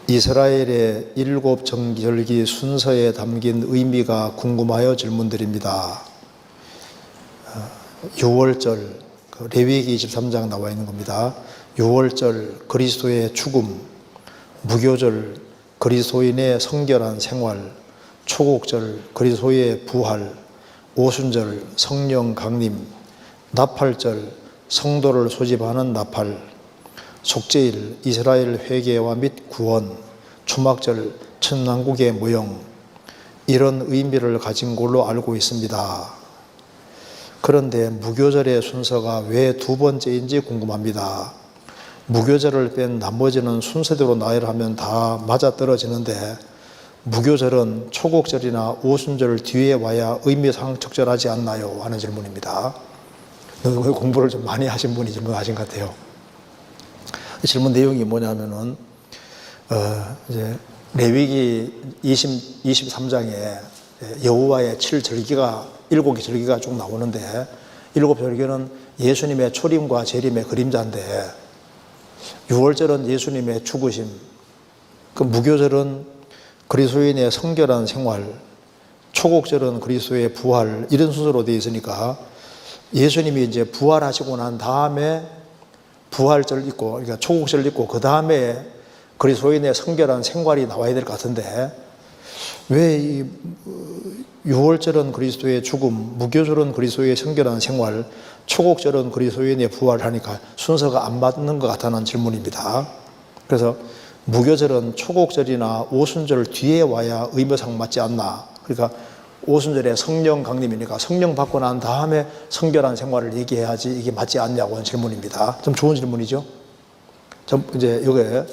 이스라엘의 7 정절기 순서에 담긴 의미가 궁금하여 질문드립니다. 6월절, 레위기 23장 나와 있는 겁니다. 6월절 그리스도의 죽음, 무교절 그리스도인의 성결한 생활, 초곡절 그리스도의 부활, 오순절 성령 강림, 나팔절 성도를 소집하는 나팔, 속죄일 이스라엘 회개와 및 구원, 초막절 천왕국의 모형, 이런 의미를 가진 걸로 알고 있습니다. 그런데 무교절의 순서가 왜 2번째인지 궁금합니다. 무교절을 뺀 나머지는 순서대로 나열하면 다 맞아떨어지는데 무교절은 초곡절이나 오순절 뒤에 와야 의미상 적절하지 않나요? 하는 질문입니다. 공부를 좀 많이 하신 분이 질문하신 것 같아요. 질문 내용이 뭐냐면은 이제 레위기 23장에 여호와의 7절기가 7개 절기가 쭉 나오는데 7절기는 예수님의 초림과 재림의 그림자인데 6월절은 예수님의 죽으심, 그 무교절은 그리스도인의 성결한 생활, 초곡절은 그리스도의 부활, 이런 순서로 되어 있으니까 예수님이 이제 부활하시고 난 다음에 부활절 있고, 그러니까 초곡절 있고, 그 다음에 그리스도인의 성결한 생활이 나와야 될 것 같은데, 왜 이 6월절은 그리스도의 죽음, 무교절은 그리스도의 성결한 생활, 초곡절은 그리스도인의 부활하니까 순서가 안 맞는 것 같다는 질문입니다. 그래서 무교절은 초곡절이나 오순절 뒤에 와야 의미상 맞지 않나. 그러니까 오순절에 성령 강림이니까 성령 받고 난 다음에 성결한 생활을 얘기해야지 이게 맞지 않냐고 하는 질문입니다. 좀 좋은 질문이죠. 이제 여기에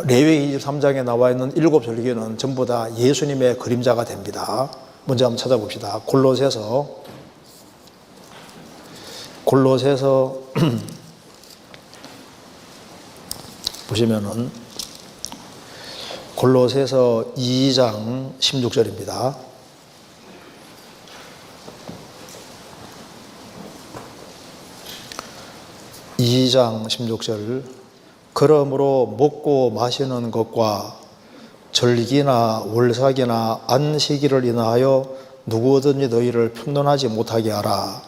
레위기 23장에 나와 있는 7절기는 전부 다 예수님의 그림자가 됩니다. 먼저 한번 찾아봅시다. 골로새서 보시면은 골로새서 2장 16절입니다. 그러므로 먹고 마시는 것과 절기나 월삭이나 안식일을 인하여 누구든지 너희를 편론하지 못하게 하라.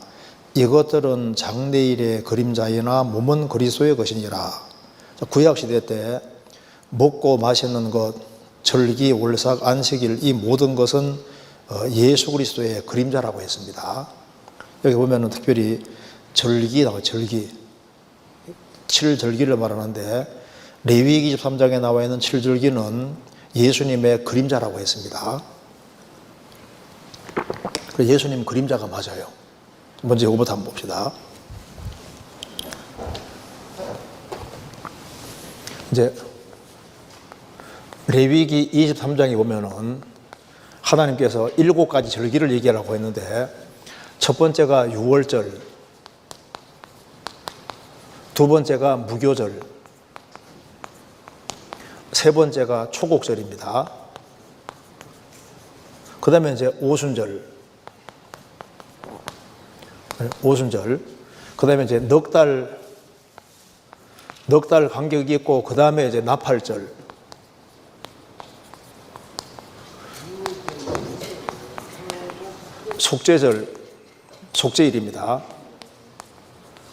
이것들은 장래일의 그림자이나 몸은 그리스도의 것이니라. 구약시대 때 먹고 마시는 것, 절기, 월삭, 안식일, 이 모든 것은 예수 그리스도의 그림자라고 했습니다. 여기 보면은 특별히 절기 나와요. 절기. 7절기를 말하는데 레위기 23장에 나와 있는 7절기는 예수님의 그림자라고 했습니다. 예수님 그림자가 맞아요. 먼저 이거부터 한번 봅시다. 이제 레위기 23장에 보면은 하나님께서 7가지 절기를 얘기하라고 했는데 첫 번째가 6월절, 두 번째가 무교절, 세 번째가 초곡절입니다. 그 다음에 이제 오순절, 그 다음에 이제 넉 달 간격이 있고, 그 다음에 이제 나팔절, 속죄일입니다.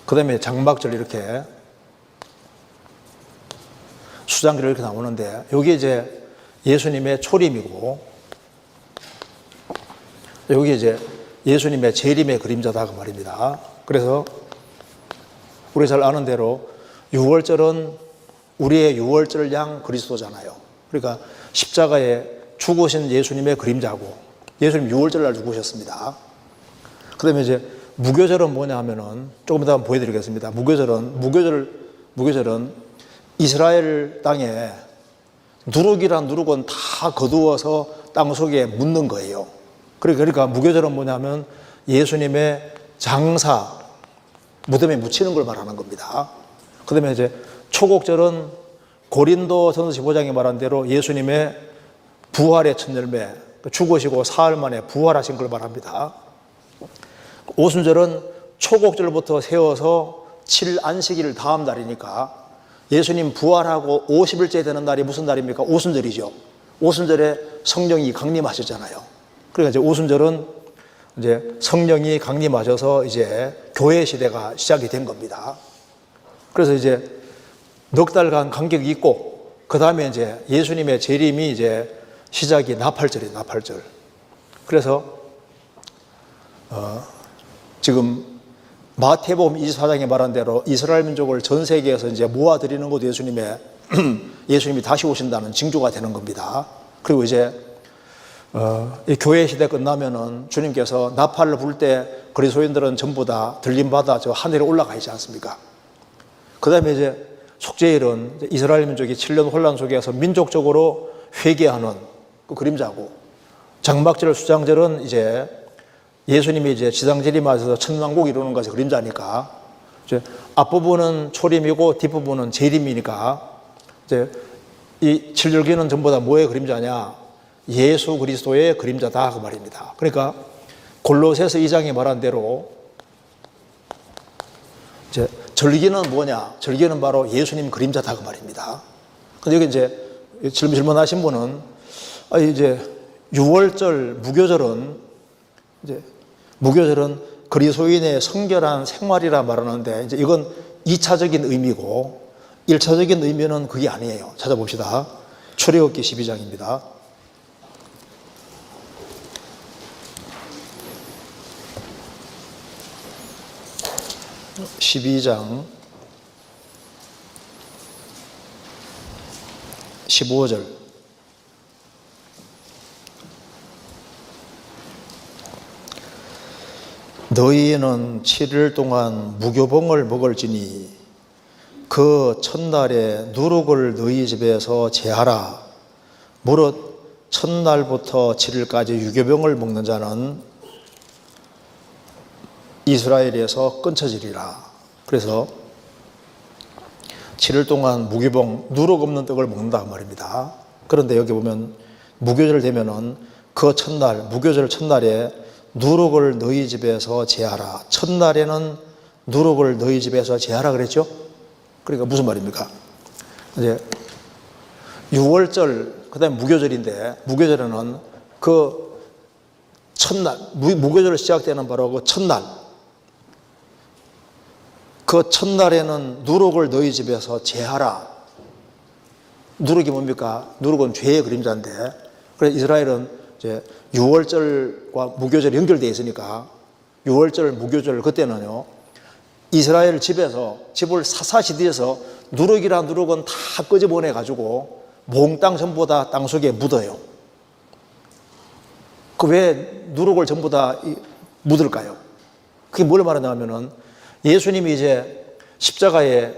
그 다음에 장막절, 이렇게 수장절 이렇게 나오는데, 여기 이제 예수님의 초림이고, 여기 이제 예수님의 재림의 그림자다 그 말입니다. 그래서 우리 잘 아는 대로 6월절은 우리의 6월절 양 그리스도잖아요. 그러니까 십자가에 죽으신 예수님의 그림자고, 예수님 6월절 날 죽으셨습니다. 그 다음에 이제 무교절은 뭐냐 하면은, 조금 이따 한번 보여드리겠습니다. 무교절은 이스라엘 땅에 누룩이란 누룩은 다 거두어서 땅 속에 묻는 거예요. 그러니까 무교절은 뭐냐면 예수님의 장사, 무덤에 묻히는 걸 말하는 겁니다. 그 다음에 이제 초곡절은 고린도전서 15장에 말한 대로 예수님의 부활의 첫 열매, 죽으시고 사흘 만에 부활하신 걸 말합니다. 오순절은 초곡절부터 세워서 7안식일 다음 날이니까 예수님 부활하고 50일째 되는 날이 무슨 날입니까? 오순절이죠. 오순절에 성령이 강림하셨잖아요. 그러니까 이제 오순절은 이제 성령이 강림하셔서 이제 교회 시대가 시작이 된 겁니다. 그래서 이제 넉 달간 간격이 있고, 그 다음에 이제 예수님의 재림이 이제 시작이 나팔절이에요, 나팔절. 그래서, 지금 마태복음 24장에 말한 대로 이스라엘 민족을 전 세계에서 이제 모아드리는 것도 예수님이 다시 오신다는 징조가 되는 겁니다. 그리고 이제, 이 교회 시대 끝나면은 주님께서 나팔을 불 때 그리스도인들은 전부 다 들림받아 저 하늘에 올라가 있지 않습니까? 그 다음에 이제 속죄일은 이스라엘 민족이 7년 혼란 속에서 민족적으로 회개하는 그 그림자고, 장막절, 수장절은 이제 예수님이 이제 지상 재림하셔서 천왕국 이루는 것이 그림자니까, 이제 앞부분은 초림이고 뒷부분은 재림이니까, 이제 이 7절기는 전부 다 뭐의 그림자냐? 예수 그리스도의 그림자다 그 말입니다. 그러니까 골로새서 2장에 말한 대로 이제 절기는 뭐냐? 절기는 바로 예수님 그림자다 그 말입니다. 근데 여기 이제 질문하신 분은 이제 6월절 무교절은 그리스도인의 성결한 생활이라 말하는데, 이제 이건 2차적인 의미고 1차적인 의미는 그게 아니에요. 찾아봅시다. 출애굽기 12장입니다. 12장 15절. 너희는 7일 동안 무교봉을 먹을지니 그 첫날에 누룩을 너희 집에서 제하라. 무릇 첫날부터 7일까지 유교병을 먹는 자는 이스라엘에서 끊쳐지리라. 그래서 7일 동안 무교봉, 누룩 없는 떡을 먹는다 말입니다. 그런데 여기 보면 무교절 되면은 그 첫날, 무교절 첫날에 누룩을 너희 집에서 제하라. 첫날에는 누룩을 너희 집에서 제하라 그랬죠? 그러니까 무슨 말입니까? 이제 6월절, 그 다음에 무교절인데, 무교절에는 그 첫날, 무교절 시작되는 바로 그 첫날, 그 첫날에는 누룩을 너희 집에서 제하라. 누룩이 뭡니까? 누룩은 죄의 그림자인데, 그래서 이스라엘은 이제 6월절과 무교절이 연결되어 있으니까 6월절, 무교절 그때는요, 이스라엘 집에서 집을 샅샅이 뒤에서 누룩이란 누룩은 다 끄집어내 가지고 몽땅 전부 다 땅속에 묻어요. 그 왜 누룩을 전부 다 묻을까요? 그게 뭘 말하냐면은 예수님이 이제 십자가에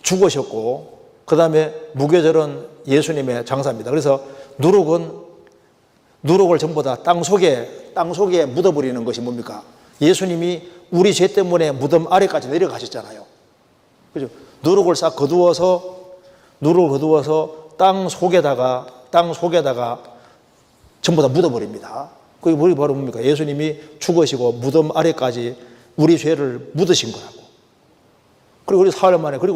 죽으셨고, 그 다음에 무교절은 예수님의 장사입니다. 그래서 누룩을 전부 다 땅속에 묻어버리는 것이 뭡니까? 예수님이 우리 죄 때문에 무덤 아래까지 내려가셨잖아요. 그죠? 누룩을 거두어서 땅 속에다가 전부 다 묻어버립니다. 그게 바로 뭡니까? 예수님이 죽으시고 무덤 아래까지 우리 죄를 묻으신 거라고. 그리고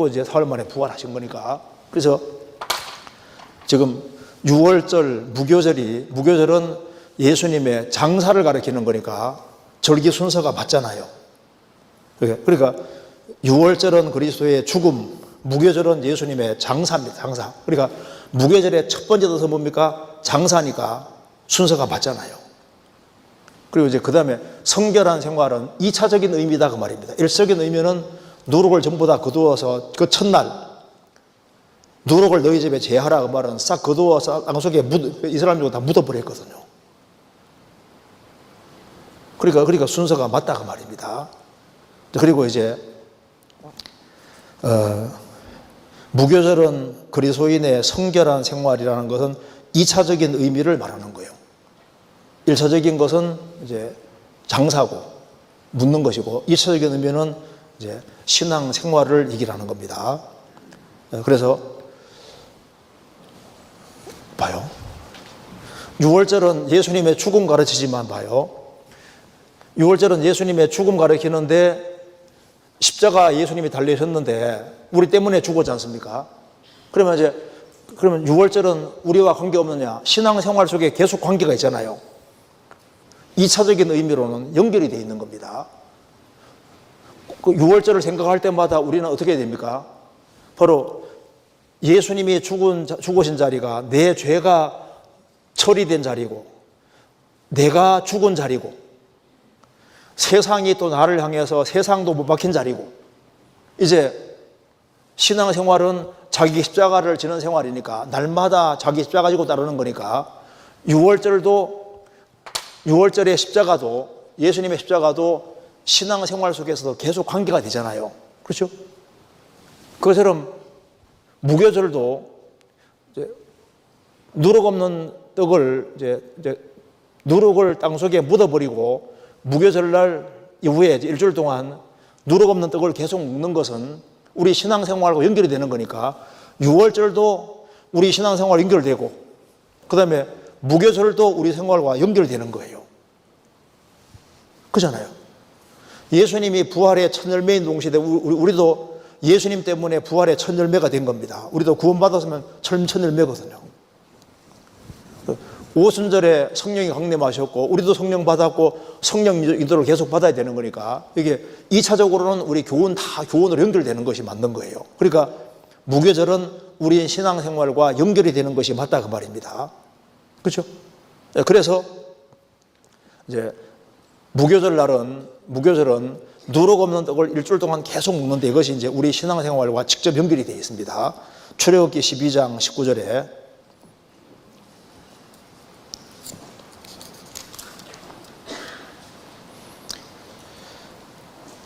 이제 사흘 만에 부활하신 거니까. 그래서 지금 6월절 무교절은 예수님의 장사를 가리키는 거니까 절기 순서가 맞잖아요. 그러니까 6월절은 그리스도의 죽음, 무교절은 예수님의 장사입니다. 장사. 그러니까 무교절의 첫 번째 뜻은 뭡니까? 장사니까 순서가 맞잖아요. 그리고 이제 그 다음에 성결한 생활은 2차적인 의미다 그 말입니다. 1차적인 의미는 누룩을 전부 다 거두어서 그 첫날 누룩을 너희 집에 제하라 그 말은 싹 거두어서 땅속에 이스라엘 민족은 다 묻어버렸거든요. 그러니까 순서가 맞다 그 말입니다. 그리고 이제 무교절은 그리스도인의 성결한 생활이라는 것은 2차적인 의미를 말하는 거예요. 1차적인 것은 이제 장사고 묻는 것이고, 2차적인 의미는 이제 신앙 생활을 얘기하는 겁니다. 그래서 봐요. 6월절은 예수님의 죽음 가르치지만 봐요. 6월절은 예수님의 죽음 가르치는데 십자가 예수님이 달리셨는데 우리 때문에 죽었지 않습니까? 그러면 유월절은 우리와 관계없느냐? 신앙생활 속에 계속 관계가 있잖아요. 2차적인 의미로는 연결이 되어 있는 겁니다. 그 유월절을 생각할 때마다 우리는 어떻게 해야 됩니까? 바로 예수님이 죽으신 자리가 내 죄가 처리된 자리고, 내가 죽은 자리고, 세상이 또 나를 향해서 세상도 못 박힌 자리고, 이제 신앙생활은 자기 십자가를 지는 생활이니까 날마다 자기 십자가 지고 따르는 거니까 유월절의 십자가도, 예수님의 십자가도 신앙생활 속에서도 계속 관계가 되잖아요. 그렇죠? 그것처럼 무교절도 누룩 없는 떡을 누룩을 땅속에 묻어버리고 무교절날 이후에 일주일 동안 누룩 없는 떡을 계속 먹는 것은 우리 신앙생활과 연결이 되는 거니까 유월절도 우리 신앙생활과 연결되고, 그 다음에 무교절도 우리 생활과 연결되는 거예요. 그잖아요. 예수님이 부활의 첫 열매인 동시에 우리도 예수님 때문에 부활의 첫 열매가 된 겁니다. 우리도 구원받았으면 첫 열매거든요. 오순절에 성령이 강림하셨고 우리도 성령 받았고 성령 인도를 계속 받아야 되는 거니까 이게 2차적으로는 우리 교훈으로 연결되는 것이 맞는 거예요. 그러니까 무교절은 우리 신앙생활과 연결이 되는 것이 맞다 그 말입니다. 그렇죠? 그래서 이제 무교절은 누룩 없는 떡을 일주일 동안 계속 먹는데 이것이 이제 우리 신앙생활과 직접 연결이 되어 있습니다. 출애굽기 12장 19절에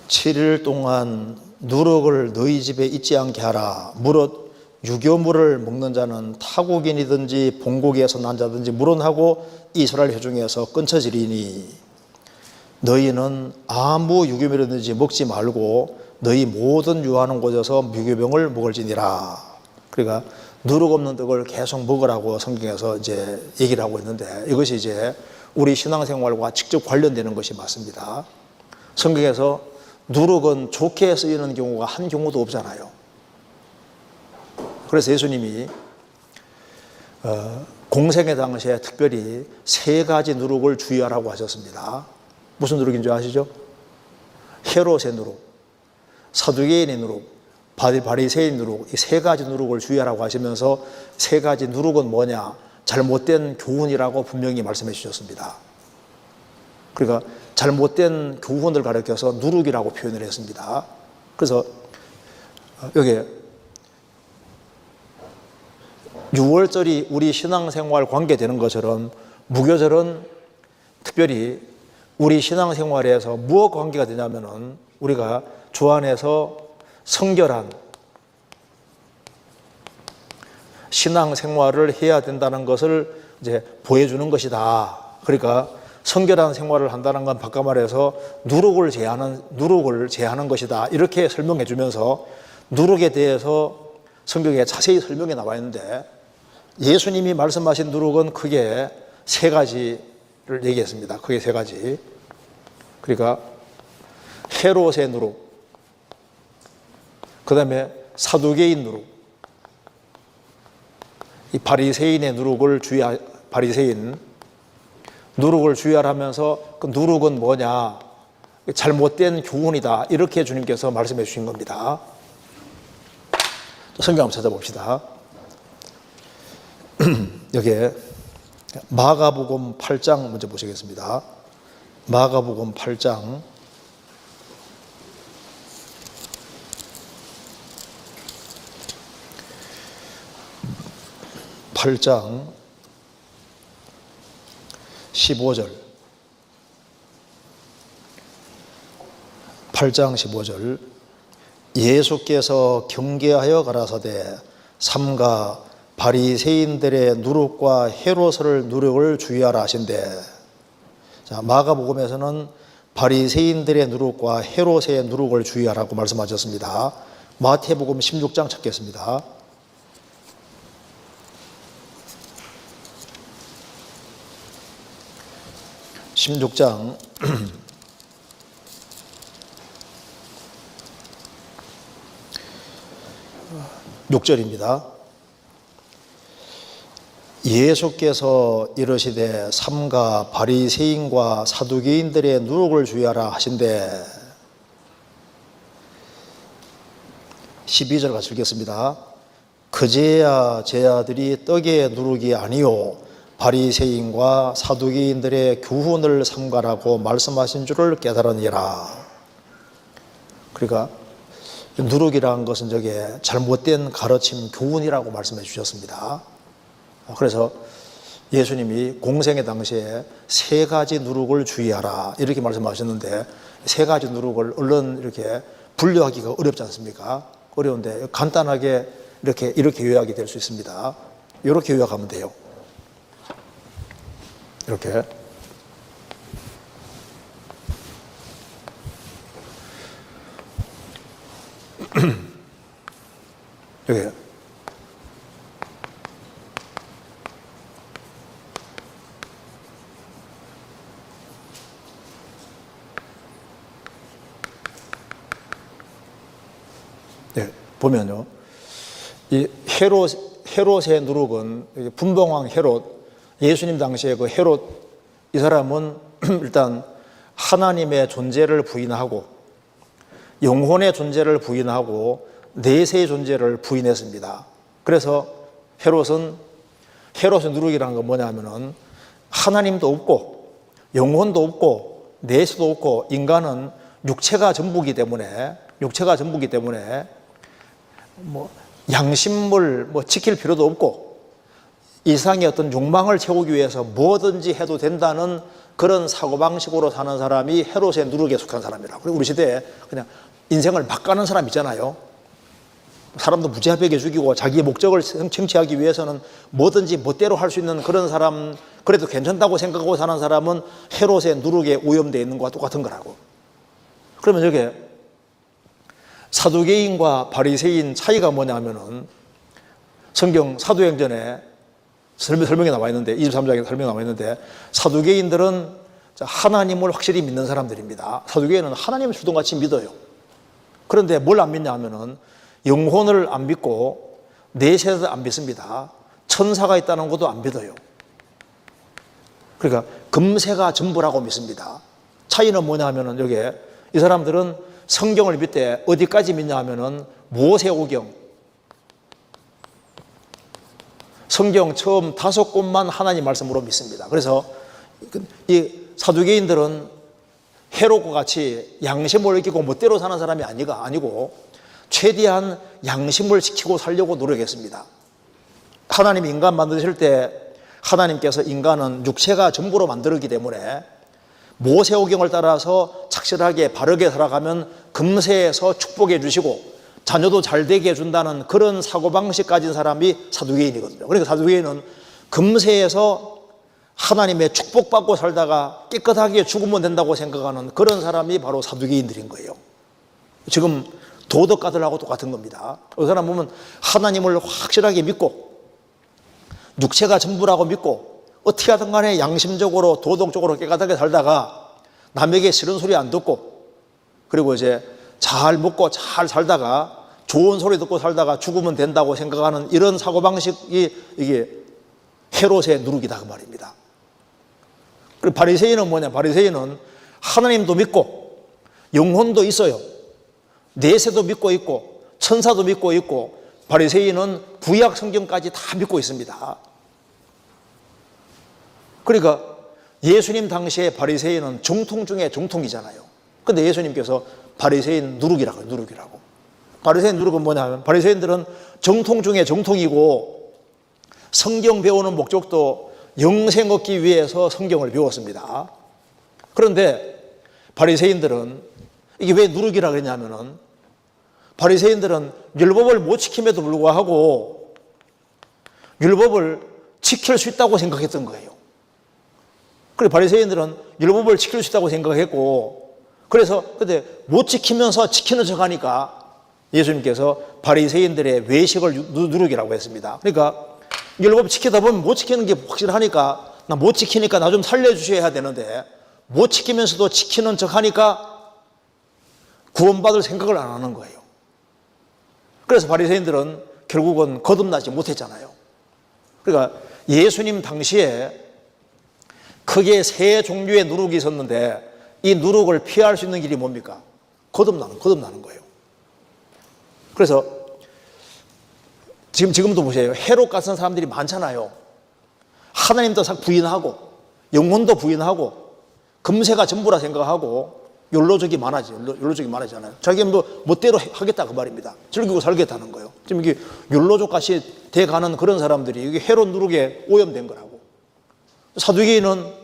"7일 동안 누룩을 너희 집에 있지 않게 하라. 무릇 유교물을 먹는 자는 타국인이든지 본국에서 난 자든지 물론하고 이스라엘 회중에서 끊쳐지리니 너희는 아무 유교물이든지 먹지 말고 너희 모든 유하는 곳에서 유교병을 먹을지니라." 그러니까 누룩 없는 떡을 계속 먹으라고 성경에서 이제 얘기를 하고 있는데 이것이 이제 우리 신앙생활과 직접 관련되는 것이 맞습니다. 성경에서 누룩은 좋게 쓰이는 경우가 한 경우도 없잖아요. 그래서 예수님이 공생의 당시에 특별히 3가지 누룩을 주의하라고 하셨습니다. 무슨 누룩인 줄 아시죠? 헤롯의 누룩, 사두개인의 누룩, 바리새인 누룩, 이 3가지 누룩을 주의하라고 하시면서 3가지 누룩은 뭐냐? 잘못된 교훈이라고 분명히 말씀해 주셨습니다. 그러니까 잘못된 교훈을 가리켜서 누룩이라고 표현을 했습니다. 그래서 여기 유월절이 우리 신앙생활 관계되는 것처럼 무교절은 특별히 우리 신앙생활에서 무엇 관계가 되냐면은 우리가 주 안에서 성결한 신앙생활을 해야 된다는 것을 이제 보여주는 것이다. 그러니까 성결한 생활을 한다는 건 바꿔 말해서 누룩을 제하는 것이다. 이렇게 설명해 주면서 누룩에 대해서 성경에 자세히 설명해 나와 있는데 예수님이 말씀하신 누룩은 크게 3가지를 얘기했습니다. 크게 3가지. 그러니까 헤롯의 누룩, 그 다음에 사두개인 누룩, 이 바리새인의 누룩을 바리새인 누룩을 주의하라면서 그 누룩은 뭐냐? 잘못된 교훈이다. 이렇게 주님께서 말씀해 주신 겁니다. 성경 한번 찾아봅시다. 여기에 마가복음 8장 먼저 보시겠습니다. 마가복음 8장 15절 8장 15절 예수께서 경계하여 가라사대 삼가 바리새인들의 누룩과 헤롯을 누룩을 주의하라 하신대. 자, 마가복음에서는 바리새인들의 누룩과 헤롯의 누룩을 주의하라고 말씀하셨습니다. 마태복음 16장 찾겠습니다. (16장) 6절입니다. 예수께서 이르시되 삼가 바리새인과 사두개인들의 누룩을 주의하라 하신대. 12절 같이 읽겠습니다. 그제야 제 아들이 떡의 누룩이 아니요 바리새인과 사두개인들의 교훈을 삼가라고 말씀하신 줄을 깨달으니라. 그러니까 누룩이라는 것은 저게 잘못된 가르침, 교훈이라고 말씀해 주셨습니다. 그래서 예수님이 공생의 당시에 세 가지 누룩을 주의하라 이렇게 말씀하셨는데, 세 가지 누룩을 얼른 이렇게 분류하기가 어렵지 않습니까? 어려운데 간단하게 이렇게 요약이 될 수 있습니다. 이렇게 요약하면 돼요. 이렇게. 여기. 네, 보면요. 이 헤롯의 누룩은 분봉왕 헤롯, 예수님 당시에 그 헤롯, 이 사람은 일단 하나님의 존재를 부인하고 영혼의 존재를 부인하고 내세의 존재를 부인했습니다. 그래서 헤롯의 누룩이라는 건 뭐냐면은 하나님도 없고 영혼도 없고 내세도 없고 인간은 육체가 전부이기 때문에 뭐 양심을 지킬 필요도 없고 이상의 어떤 욕망을 채우기 위해서 뭐든지 해도 된다는 그런 사고방식으로 사는 사람이 헤롯의 누룩에 속한 사람이라고. 그리고 우리 시대에 그냥 인생을 막 가는 사람 있잖아요. 사람도 무지하게 죽이고 자기의 목적을 성취하기 위해서는 뭐든지 멋대로 할 수 있는 그런 사람, 그래도 괜찮다고 생각하고 사는 사람은 헤롯의 누룩에 오염되어 있는 것과 똑같은 거라고. 그러면 여기 사두개인과 바리새인 차이가 뭐냐면은 성경 사도행전에 설명이 나와 있는데 23장에 설명이 나와 있는데, 사두개인들은 하나님을 확실히 믿는 사람들입니다. 사두개인은 하나님을 주동같이 믿어요. 그런데 뭘 안 믿냐 하면은 영혼을 안 믿고 내세도 안 믿습니다. 천사가 있다는 것도 안 믿어요. 그러니까 금세가 전부라고 믿습니다. 차이는 뭐냐 하면은 여기에 이 사람들은 성경을 믿되 어디까지 믿냐 하면은 모세오경, 성경 처음 5권만 하나님 말씀으로 믿습니다. 그래서 이 사두개인들은 헤롯과 같이 양심을 이기고 멋대로 사는 사람이 아니고 최대한 양심을 지키고 살려고 노력했습니다. 하나님이 인간 만드실 때 하나님께서 인간은 육체가 전부로 만들었기 때문에 모세오경을 따라서 착실하게 바르게 살아가면 금세에서 축복해 주시고 자녀도 잘 되게 해준다는 그런 사고방식 가진 사람이 사두개인이거든요. 그러니까 사두개인은 금세에서 하나님의 축복받고 살다가 깨끗하게 죽으면 된다고 생각하는 그런 사람이 바로 사두개인들인 거예요. 지금 도덕가들하고 똑같은 겁니다. 그 사람 보면 하나님을 확실하게 믿고 육체가 전부라고 믿고 어떻게 하든 간에 양심적으로 도덕적으로 깨끗하게 살다가 남에게 싫은 소리 안 듣고, 그리고 이제 잘 먹고 잘 살다가 좋은 소리 듣고 살다가 죽으면 된다고 생각하는 이런 사고방식이 이게 헤롯의 누룩이다 그 말입니다. 그리고 바리새인은 뭐냐? 바리새인은 하나님도 믿고 영혼도 있어요. 내세도 믿고 있고 천사도 믿고 있고 바리새인은 구약 성경까지 다 믿고 있습니다. 그러니까 예수님 당시에 바리새인은 정통 중에 정통이잖아요. 근데 예수님께서 바리새인 누룩이라고. 바리새인 누룩은 뭐냐면 바리새인들은 정통 중에 정통이고 성경 배우는 목적도 영생 얻기 위해서 성경을 배웠습니다. 그런데 바리새인들은 이게 왜 누룩이라 그러냐면은 바리새인들은 율법을 못 지킴에도 불구하고 율법을 지킬 수 있다고 생각했던 거예요. 그래서 바리새인들은 율법을 지킬 수 있다고 생각했고, 그래서 근데 못 지키면서 지키는 척 하니까 예수님께서 바리새인들의 외식을 누룩이라고 했습니다. 그러니까 율법 지키다 보면 못 지키는 게 확실하니까 나 못 지키니까 나 좀 살려주셔야 되는데 못 지키면서도 지키는 척 하니까 구원받을 생각을 안 하는 거예요. 그래서 바리새인들은 결국은 거듭나지 못했잖아요. 그러니까 예수님 당시에 크게 세 종류의 누룩이 있었는데 이 누룩을 피할 수 있는 길이 뭡니까? 거듭나는 거예요. 그래서 지금도 보세요. 헤롯 같은 사람들이 많잖아요. 하나님도 부인하고 영혼도 부인하고 금세가 전부라 생각하고 욜로족이 많아지잖아요. 자기 멋대로 하겠다 그 말입니다. 즐기고 살겠다는 거예요. 지금 이게 욜로족 같이 돼가는 그런 사람들이 이게 헤롯 누룩에 오염된 거라고. 사두개인은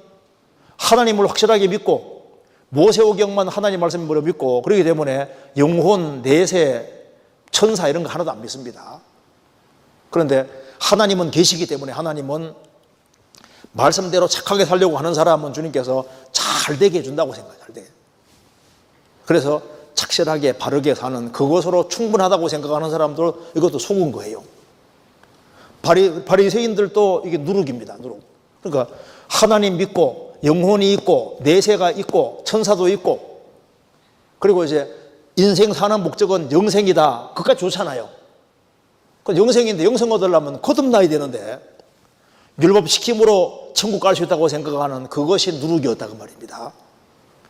하나님을 확실하게 믿고 모세오경만 하나님 말씀을 믿고 그렇기 때문에 영혼, 내세, 천사 이런 거 하나도 안 믿습니다. 그런데 하나님은 계시기 때문에 하나님은 말씀대로 착하게 살려고 하는 사람은 주님께서 잘 되게 해준다고 생각해요. 잘 되게. 그래서 착실하게 바르게 사는 그것으로 충분하다고 생각하는 사람들 이것도 속은 거예요. 바리새인들도 이게 누룩입니다. 누룩. 그러니까 하나님 믿고 영혼이 있고 내세가 있고 천사도 있고 그리고 이제 인생 사는 목적은 영생이다. 그까지 좋잖아요. 영생인데 영생 얻으려면 거듭나야 되는데 율법 시킴으로 천국 갈 수 있다고 생각하는 그것이 누룩이었다고 말입니다.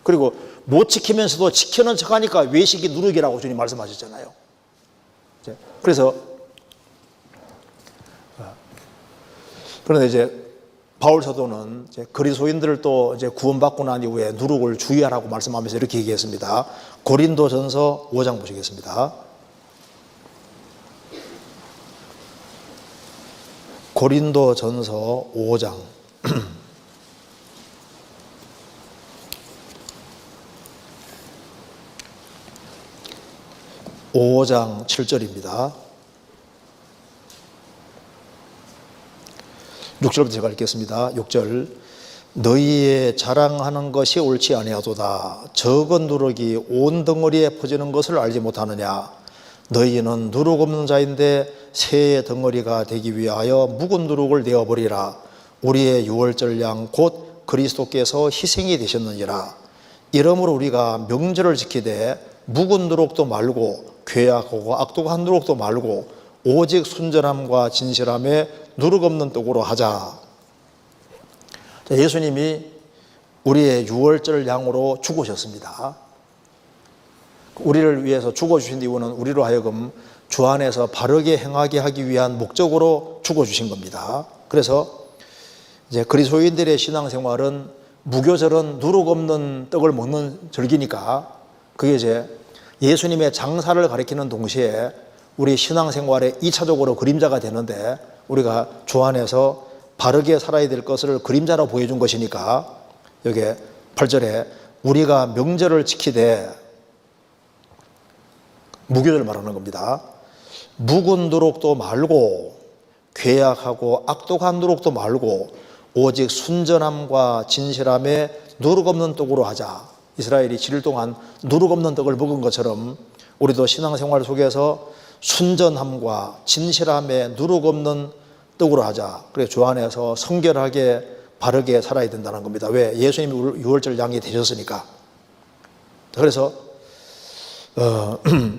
그리고 못 지키면서도 지키는 척하니까 외식이 누룩이라고 주님 말씀하셨잖아요. 그래서 그런데 이제 바울 사도는 이제 그리스도인들을 또 이제 구원받고 난 이후에 누룩을 주의하라고 말씀하면서 이렇게 얘기했습니다. 고린도전서 5장 보시겠습니다. 고린도전서 5장 5장 7절입니다. 6절부터 제가 읽겠습니다. 6절 너희의 자랑하는 것이 옳지 아니하도다. 적은 누룩이 온 덩어리에 퍼지는 것을 알지 못하느냐. 너희는 누룩 없는 자인데 새의 덩어리가 되기 위하여 묵은 누룩을 내어버리라. 우리의 유월절 양 곧 그리스도께서 희생이 되셨느니라. 이러므로 우리가 명절을 지키되 묵은 누룩도 말고 괴악하고 악독한 누룩도 말고 오직 순전함과 진실함에 누룩 없는 떡으로 하자. 예수님이 우리의 유월절 양으로 죽으셨습니다. 우리를 위해서 죽어주신 이유는 우리로 하여금 주 안에서 바르게 행하게 하기 위한 목적으로 죽어주신 겁니다. 그래서 이제 그리스도인들의 신앙생활은 무교절은 누룩 없는 떡을 먹는 절기니까 그게 이제 예수님의 장사를 가리키는 동시에 우리 신앙생활의 2차적으로 그림자가 되는데 우리가 주 안에서 바르게 살아야 될 것을 그림자로 보여준 것이니까 여기 8절에 우리가 명절을 지키되 무교절 말하는 겁니다. 묵은 누룩도 말고 괴악하고 악독한 누룩도 말고 오직 순전함과 진실함에 누룩 없는 떡으로 하자. 이스라엘이 7일 동안 누룩 없는 떡을 먹은 것처럼 우리도 신앙생활 속에서 순전함과 진실함에 누룩 없는 떡으로 하자. 그래서 주 안에서 성결하게 바르게 살아야 된다는 겁니다. 왜? 예수님이 유월절 양이 되셨으니까. 그래서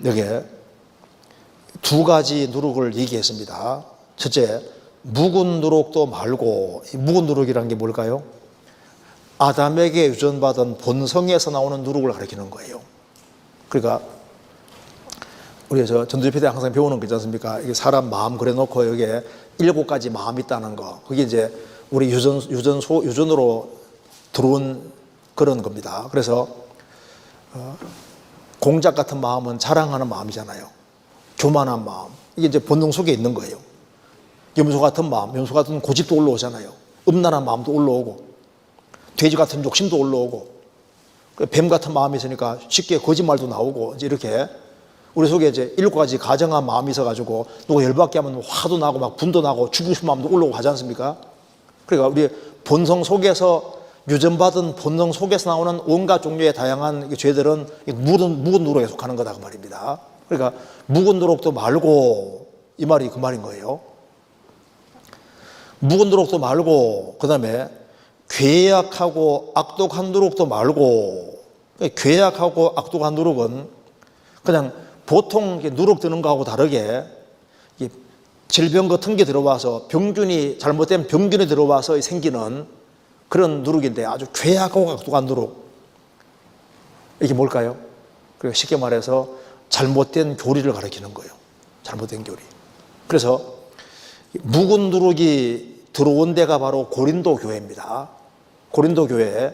여기에 두 가지 누룩을 얘기했습니다. 첫째, 묵은 누룩도 말고, 이 묵은 누룩이라는 게 뭘까요? 아담에게 유전받은 본성에서 나오는 누룩을 가리키는 거예요. 그러니까 우리 전두엽회 때 항상 배우는 거 있지 않습니까? 이게 사람 마음 그려놓고 여기에 7가지 마음이 있다는 거. 그게 이제 우리 유전으로 들어온 그런 겁니다. 그래서 공작 같은 마음은 자랑하는 마음이잖아요. 교만한 마음. 이게 이제 본능 속에 있는 거예요. 염소 같은 마음, 염소 같은 고집도 올라오잖아요. 음란한 마음도 올라오고, 돼지 같은 욕심도 올라오고, 뱀 같은 마음이 있으니까 쉽게 거짓말도 나오고, 이제 이렇게 우리 속에 이제 7가지 가정한 마음이 있어가지고, 누가 열받게 하면 화도 나고, 막 분도 나고, 죽이고 싶은 마음도 올라오고 하지 않습니까? 그러니까 우리 본성 속에서, 유전받은 본성 속에서 나오는 온갖 종류의 다양한 죄들은 묵은 누룩에 속하는 거다 그 말입니다. 그러니까 묵은 누룩도 말고, 이 말이 그 말인 거예요. 묵은 누룩도 말고, 그 다음에 괴악하고 악독한 누룩도 말고. 괴악하고 악독한 누룩은 그냥 보통 누룩 드는 거하고 다르게 질병 같은 게 들어와서 잘못된 병균이 들어와서 생기는 그런 누룩인데 아주 괴악하고 악독한 누룩. 이게 뭘까요? 그리고 쉽게 말해서 잘못된 교리를 가리키는 거예요. 잘못된 교리. 그래서 묵은 누룩이 들어온 데가 바로 고린도 교회입니다. 고린도 교회,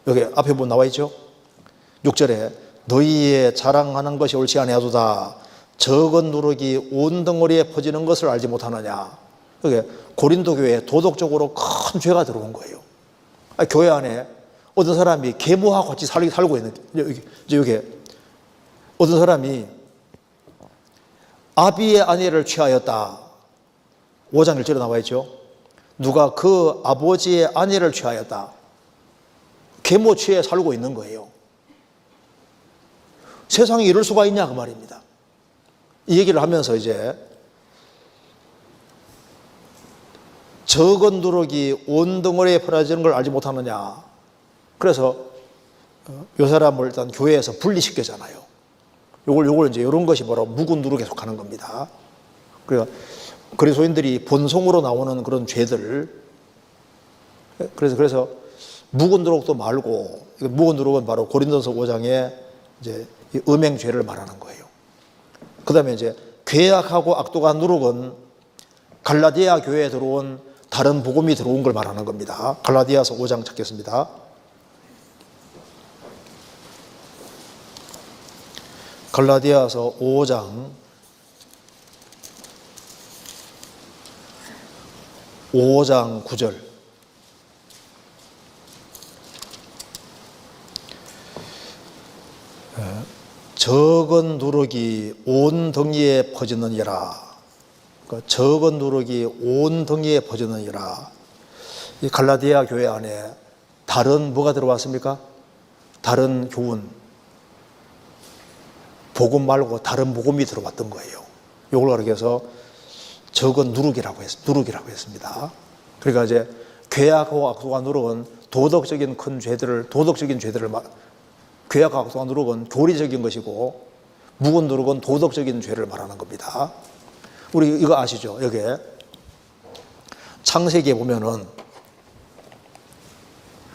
여기 앞에 보면 나와 있죠? 6절에 너희의 자랑하는 것이 옳지 아니하도다. 적은 누룩이 온 덩어리에 퍼지는 것을 알지 못하느냐. 여기 고린도 교회에 도덕적으로 큰 죄가 들어온 거예요. 교회 안에 어떤 사람이 계모와 같이 살고 있는, 여기 어떤 사람이 아비의 아내를 취하였다. 5장 1절에 나와 있죠. 누가 그 아버지의 아내를 취하였다. 계모 취해 살고 있는 거예요. 세상에 이럴 수가 있냐 그 말입니다. 이 얘기를 하면서 이제 적은 누룩이 온 덩어리에 퍼지는 걸 알지 못하느냐. 그래서 이 사람을 일단 교회에서 분리시켰잖아요. 요걸 이제 이런 것이 바로 묵은 누룩에 속하는 겁니다. 그러니까 그리스도인들이 본성으로 나오는 그런 죄들. 그래서 묵은 누룩도 말고, 묵은 누룩은 바로 고린도서 5장에 이제 음행죄를 말하는 거예요. 그 다음에 이제 괴악하고 악독한 누룩은 갈라디아 교회에 들어온 다른 복음이 들어온 걸 말하는 겁니다. 갈라디아서 5장 찾겠습니다. 갈라디아서 5장 9절. 적은 누룩이 온 덩이에 퍼지느니라. 적은 누룩이 온 덩이에 퍼지느니라. 이 갈라디아 교회 안에 다른 뭐가 들어왔습니까? 다른 교훈, 복음 말고 다른 복음이 들어왔던 거예요. 이걸 가리켜서 적은 누룩이라고 했습니다. 그러니까 이제 괴악하고 악독한 누룩은 도덕적인 죄들을 괴악하고 악독한 누룩은 교리적인 것이고, 묵은 누룩은 도덕적인 죄를 말하는 겁니다. 우리 이거 아시죠? 여기에 창세기에 보면은,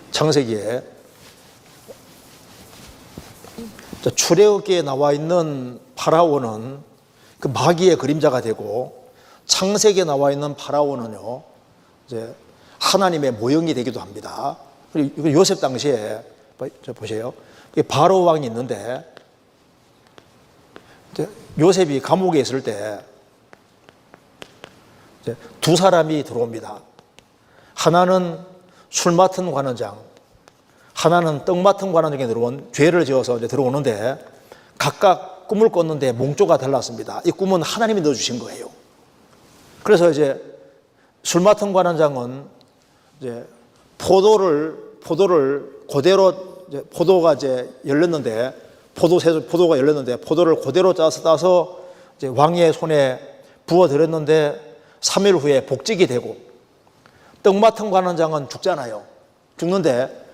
창세기에 출애굽기에 나와 있는 파라오는 그 마귀의 그림자가 되고, 창세기에 나와 있는 파라오는요, 이제 하나님의 모형이 되기도 합니다. 그리고 요셉 당시에 보세요. 바로 왕이 있는데, 요셉이 감옥에 있을 때 두 사람이 들어옵니다. 하나는 술 맡은 관원장, 하나는 떡 맡은 관원장이 죄를 지어서 이제 들어오는데, 각각 꿈을 꿨는데 몽조가 달랐습니다. 이 꿈은 하나님이 넣어주신 거예요. 그래서 이제 술 맡은 관원장은 이제 포도를 그대로, 포도가 이제 열렸는데, 포도가 열렸는데 포도를 그대로 따서 이제 왕의 손에 부어드렸는데 3일 후에 복직이 되고, 떡 맡은 관원장은 죽잖아요. 죽는데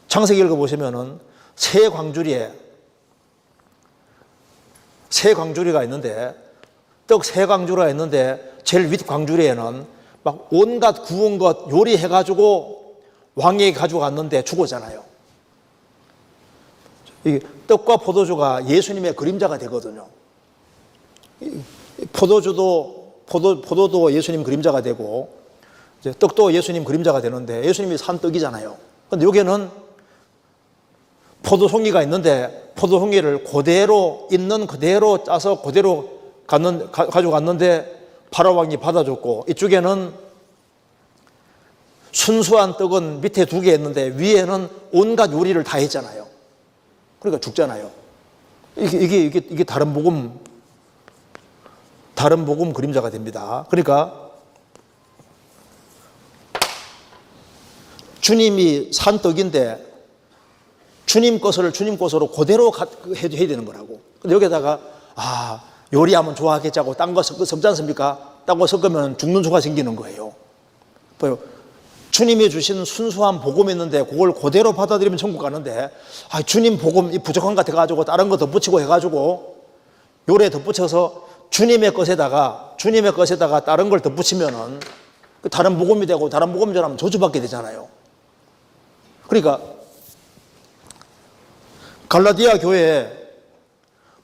창세기 읽어보시면은 새 광주리가 있는데, 떡 새 광주리가 있는데 제일 윗 광주리에는 막 온갖 구운 것 요리해가지고 왕에게 가져갔는데 죽었잖아요. 이 떡과 포도주가 예수님의 그림자가 되거든요. 포도도 예수님 그림자가 되고, 이제 떡도 예수님 그림자가 되는데, 예수님이 산 떡이잖아요. 근데 여기는 포도송이가 있는데, 포도송이를 있는 그대로 짜서 그대로 가져갔는데 파라왕이 받아줬고, 이쪽에는 순수한 떡은 밑에 2개 있는데 위에는 온갖 요리를 다 했잖아요. 그러니까 죽잖아요. 이게 다른 복음 그림자가 됩니다. 그러니까 주님이 산 떡인데 주님 것으로 그대로 해야 되는 거라고. 근데 여기다가 요리하면 좋아하겠자고 딴 거 섞지 않습니까? 딴 거 섞으면 죽는 수가 생기는 거예요. 주님이 주신 순수한 복음이 있는데 그걸 그대로 받아들이면 천국 가는데, 주님 복음 부족한 것 같아가지고 다른 거 덧붙이고 해가지고 요래 덧붙여서 주님의 것에다가 다른 걸 덧붙이면은 그 다른 복음이 되고 다른 복음전하면 저주받게 되잖아요. 그러니까 갈라디아 교회에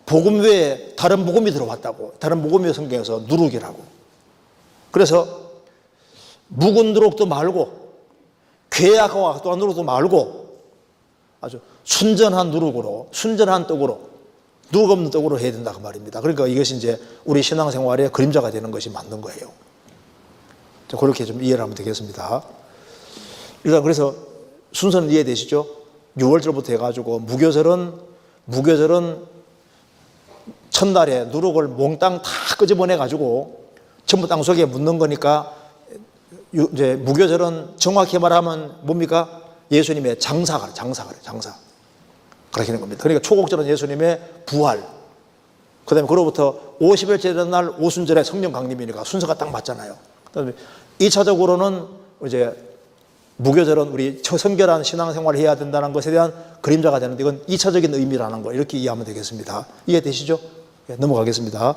복음 외에 다른 복음이 들어왔다고. 다른 복음이 성경에서 누룩이라고. 그래서 묵은 누룩도 말고 괴악과 악독한 누룩도 말고 아주 순전한 누룩으로, 순전한 떡으로, 누룩 없는 떡으로 해야 된다 그 말입니다. 그러니까 이것이 이제 우리 신앙생활의 그림자가 되는 것이 맞는 거예요. 자, 그렇게 좀 이해를 하면 되겠습니다. 일단 그래서 순서는 이해되시죠? 6월절부터 해가지고 무교절은 첫날에 누룩을 몽땅 다 끄집어내가지고 전부 땅속에 묻는 거니까 이제 무교절은 정확히 말하면 뭡니까? 예수님의 장사. 그렇게 하는 겁니다. 그러니까 초곡절은 예수님의 부활. 그 다음에 그로부터 50일째 되는 날 오순절에 성령 강림이니까 순서가 딱 맞잖아요. 그 다음에 2차적으로는 이제 무교절은 우리 성결한 신앙생활을 해야 된다는 것에 대한 그림자가 되는데 이건 2차적인 의미라는 거 이렇게 이해하면 되겠습니다. 이해되시죠? 네, 넘어가겠습니다.